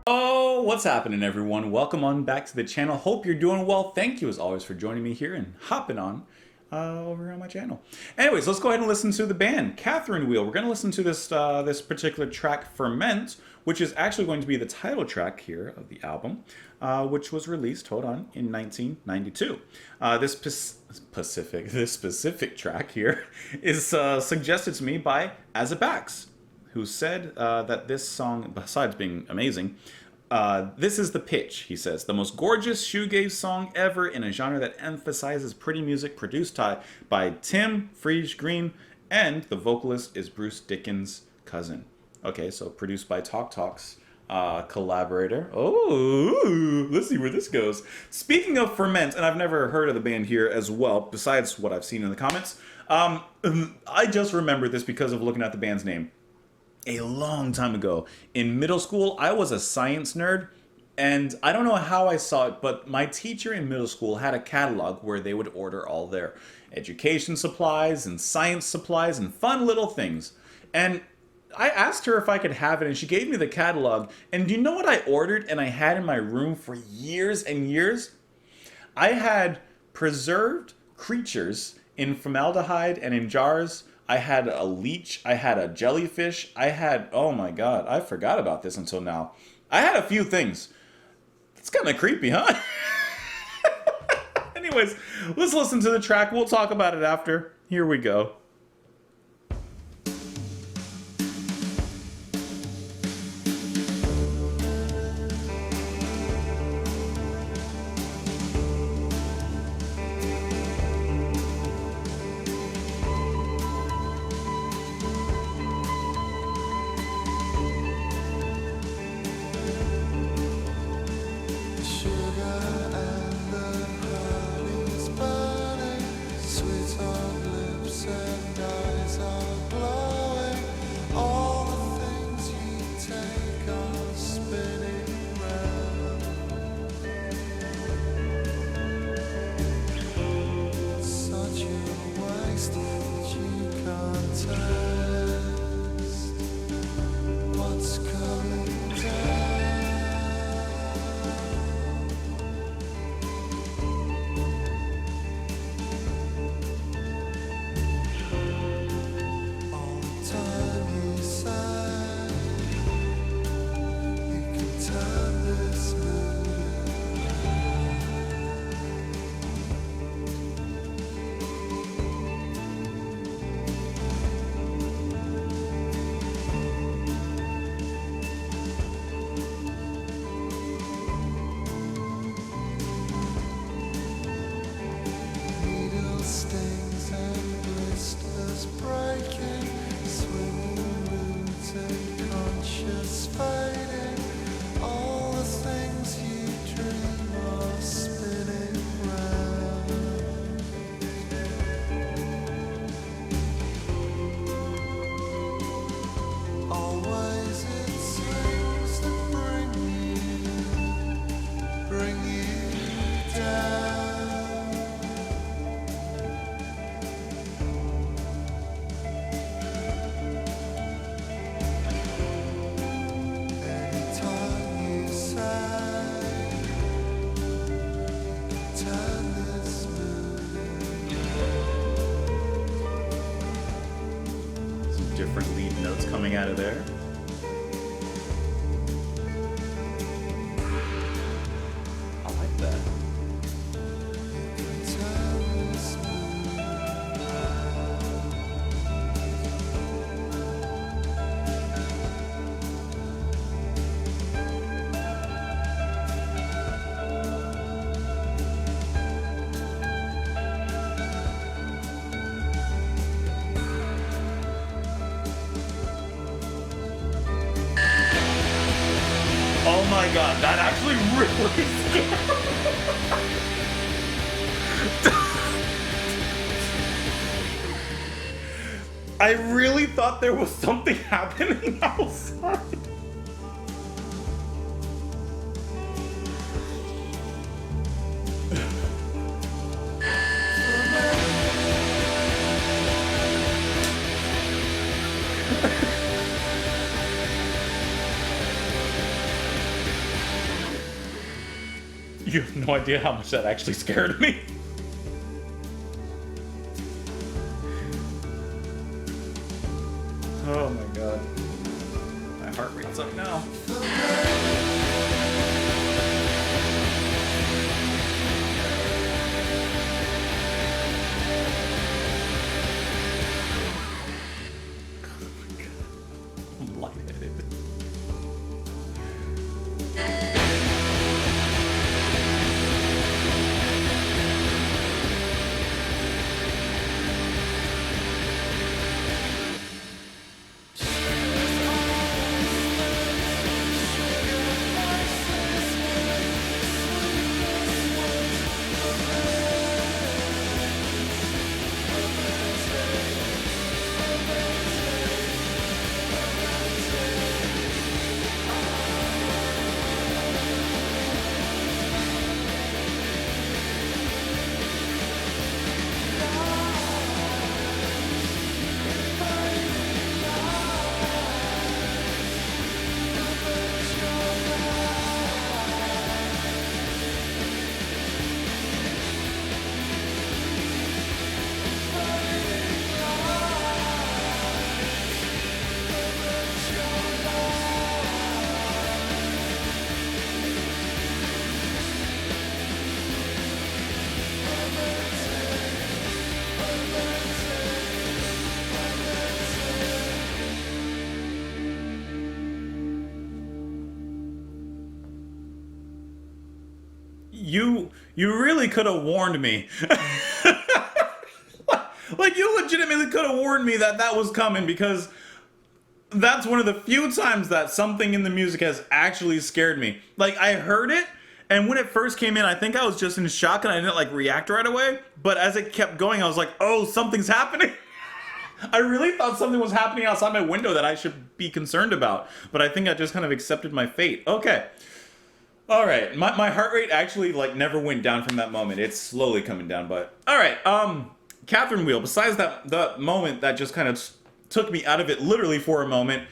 Oh, what's happening, everyone? Welcome on back to the channel. Hope you're doing well. Thank you as always for joining me here and hopping on over on my channel. Anyways, let's go ahead and listen to the band Catherine Wheel. We're going to listen to this this particular track, Ferment, which is actually going to be the title track here of the album, which was released, hold on, in 1992. This specific track here is suggested to me by Azabax, who said that this song, besides being amazing, this is the pitch, he says. The most gorgeous shoegaze song ever in a genre that emphasizes pretty music, produced by Tim Friese-Greene, and the vocalist is Bruce Dickin's cousin. Okay, so produced by Talk Talk's collaborator. Oh, let's see where this goes. Speaking of Ferment, and I've never heard of the band here as well, besides what I've seen in the comments, I just remembered this because of looking at the band's name. A long time ago in middle school, I was a science nerd, and I don't know how I saw it, but my teacher in middle school had a catalog where they would order all their education supplies and science supplies and fun little things. And I asked her if I could have it, and she gave me the catalog. And do you know what I ordered and I had in my room for years and years? I had preserved creatures in formaldehyde and in jars. I had a leech, I had a jellyfish, I had, oh my god, I forgot about this until now. I had a few things. It's kind of creepy, huh? Anyways, let's listen to the track. We'll talk about it after. Here we go. Different lead notes coming out of there. I like that. Oh my god, that actually really scared. I really thought there was something happening outside. You have no idea how much that actually scared me. Oh my god. My heart rate's up now. I'm lightheaded. You really could have warned me. Like, you legitimately could have warned me that that was coming, because that's one of the few times that something in the music has actually scared me. Like, I heard it, and when it first came in, I think I was just in shock and I didn't, like, react right away. But as it kept going, I was like, oh, something's happening. I really thought something was happening outside my window that I should be concerned about. But I think I just kind of accepted my fate. Okay. All right, my heart rate actually like never went down from that moment. It's slowly coming down, but all right. Catherine Wheel. Besides that, the moment that just kind of took me out of it, literally for a moment.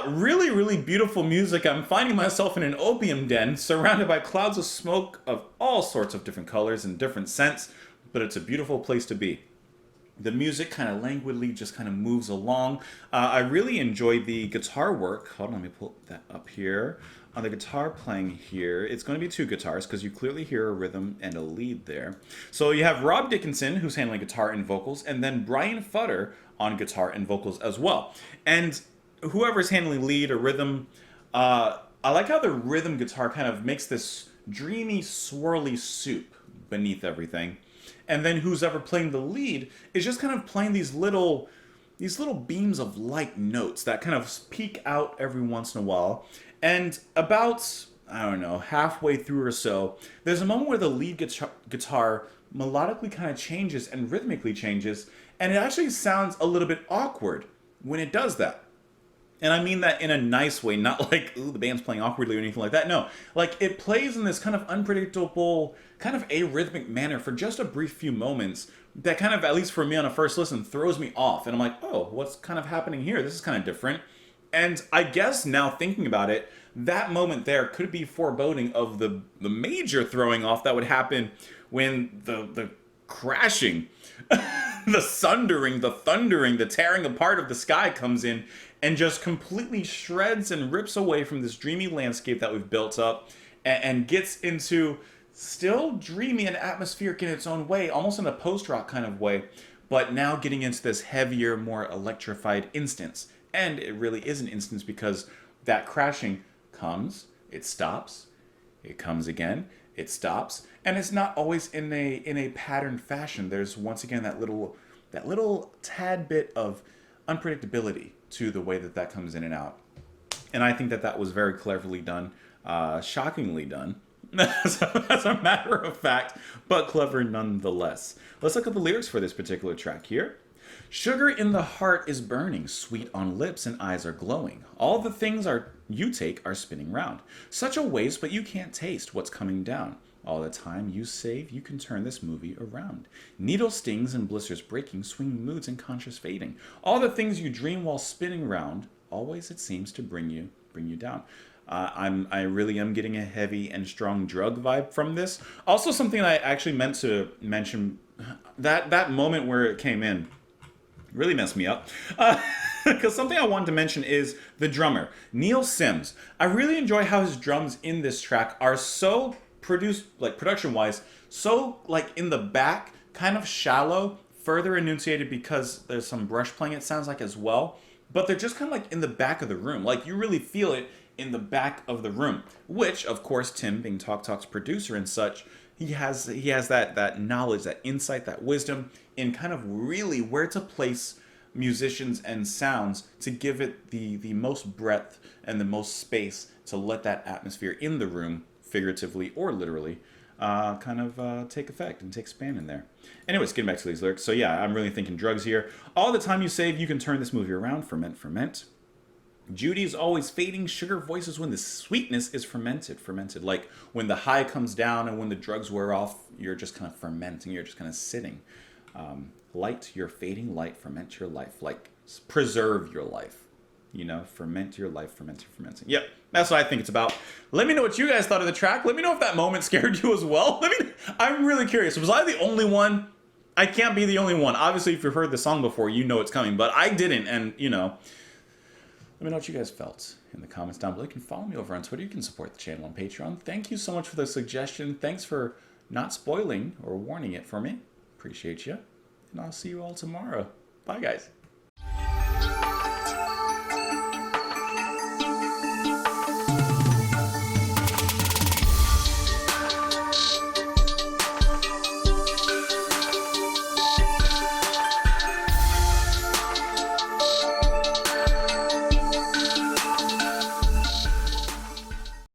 Really, really beautiful music. I'm finding myself in an opium den, surrounded by clouds of smoke of all sorts of different colors and different scents. But it's a beautiful place to be. The music kind of languidly just kind of moves along. I really enjoyed the guitar work. Hold on, let me pull that up here. On the guitar playing here, it's going to be two guitars because you clearly hear a rhythm and a lead there. So you have Rob Dickinson, who's handling guitar and vocals, and then Brian Futter on guitar and vocals as well. And whoever's handling lead or rhythm, I like how the rhythm guitar kind of makes this dreamy, swirly soup beneath everything. And then who's ever playing the lead is just kind of playing these little beams of light notes that kind of peek out every once in a while. And about, I don't know, halfway through or so, there's a moment where the lead guitar melodically kind of changes and rhythmically changes, and it actually sounds a little bit awkward when it does that. And I mean that in a nice way, not like, ooh, the band's playing awkwardly or anything like that. No, like it plays in this kind of unpredictable, kind of arrhythmic manner for just a brief few moments that kind of, at least for me on a first listen, throws me off. And I'm like, oh, what's kind of happening here? This is kind of different. And I guess now thinking about it, that moment there could be foreboding of the major throwing off that would happen when the crashing, the sundering, the thundering, the tearing apart of the sky comes in and just completely shreds and rips away from this dreamy landscape that we've built up and gets into still dreamy and atmospheric in its own way, almost in a post-rock kind of way, but now getting into this heavier, more electrified instance. And it really is an instance because that crashing comes, it stops, it comes again, it stops, and it's not always in a patterned fashion. There's once again that little tad bit of unpredictability to the way that comes in and out. And I think that was very cleverly done, shockingly done, as a matter of fact, but clever nonetheless. Let's look at the lyrics for this particular track here. Sugar in the heart is burning, sweet on lips and eyes are glowing. All the things you take are spinning round. Such a waste, but you can't taste what's coming down. All the time you save, you can turn this movie around. Needle stings and blisters breaking, swinging moods and conscious fading. All the things you dream while spinning round, always it seems to bring you down. I really am getting a heavy and strong drug vibe from this. Also, something I actually meant to mention, that moment where it came in really messed me up. Because something I wanted to mention is the drummer, Neil Sims. I really enjoy how his drums in this track are so produced, like production-wise, so like in the back, kind of shallow, further enunciated because there's some brush playing, it sounds like, as well. But they're just kind of like in the back of the room. Like you really feel it in the back of the room. Which, of course, Tim, being Talk Talk's producer and such, he has that knowledge, that insight, that wisdom in kind of really where to place musicians and sounds to give it the most breadth and the most space to let that atmosphere in the room, figuratively or literally, take effect and take span in there. Anyways, getting back to these lyrics. So yeah, I'm really thinking drugs here. All the time you save, you can turn this movie around. Ferment, ferment. Judy's always fading sugar voices when the sweetness is fermented. Fermented. Like when the high comes down and when the drugs wear off, you're just kind of fermenting. You're just kind of sitting. Light your fading light. Ferment your life. Like preserve your life. You know, ferment your life, fermenting. Yep, that's what I think it's about. Let me know what you guys thought of the track. Let me know if that moment scared you as well. I'm really curious. Was I the only one? I can't be the only one. Obviously, if you've heard the song before, you know it's coming, but I didn't, and, you know. Let me know what you guys felt in the comments down below. You can follow me over on Twitter. You can support the channel on Patreon. Thank you so much for the suggestion. Thanks for not spoiling or warning it for me. Appreciate you. And I'll see you all tomorrow. Bye, guys.